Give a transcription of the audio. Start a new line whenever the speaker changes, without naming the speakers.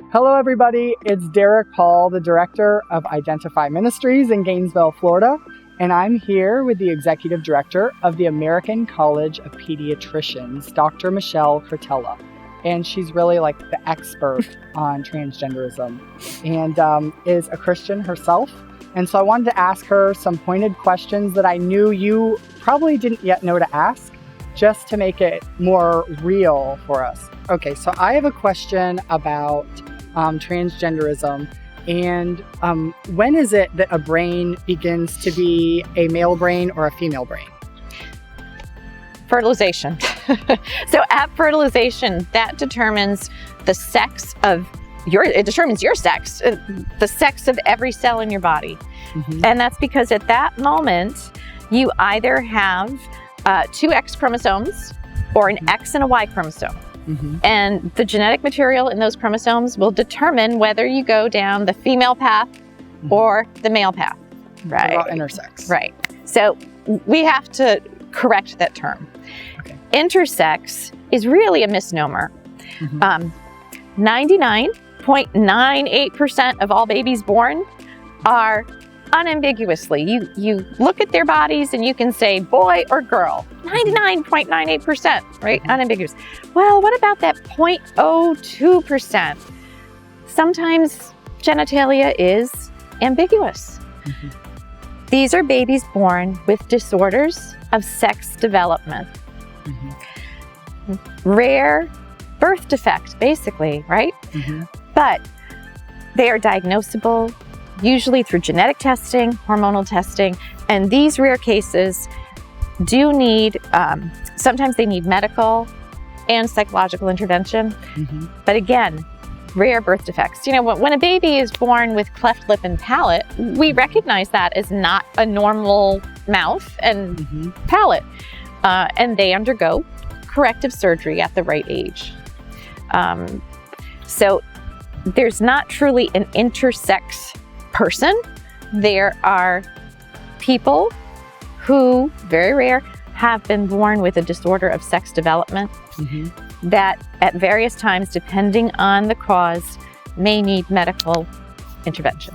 Hello, everybody. It's Derek Hall, the director of Identify Ministries in Gainesville, Florida, and I'm here with the executive director of the American College of Pediatricians, Dr. Michelle Cretella. And she's really like the expert on transgenderism and is a Christian herself. And so I wanted to ask her some pointed questions that I knew you probably didn't yet know to ask, just to make it more real for us. Okay, so I have a question about transgenderism, and when is it that a brain begins to be a male brain or a female brain?
Fertilization. So at fertilization, that determines the sex of it determines your sex, the sex of every cell in your body. Mm-hmm. And that's because at that moment, you either have two X chromosomes or an X and a Y chromosome. Mm-hmm. And the genetic material in those chromosomes will determine whether you go down the female path mm-hmm. or the male path. Right.
They're all intersex.
Right. So we have to correct that term. Okay. Intersex is really a misnomer. Mm-hmm. 99.98% of all babies born are unambiguously. You look at their bodies and you can say boy or girl. 99.98%, right? Unambiguous. Well, what about that 0.02%? Sometimes genitalia is ambiguous. Mm-hmm. These are babies born with disorders of sex development. Mm-hmm. Rare birth defect, basically, right? Mm-hmm. But they are diagnosable, usually through genetic testing, hormonal testing, and these rare cases do need, sometimes they need medical and psychological intervention. Mm-hmm. But again, rare birth defects. You know, when a baby is born with cleft lip and palate, we recognize that as not a normal mouth and mm-hmm. palate, and they undergo corrective surgery at the right age. So there's not truly an intersex person. There are people who, very rare, have been born with a disorder of sex development mm-hmm. that at various times, depending on the cause, may need medical intervention.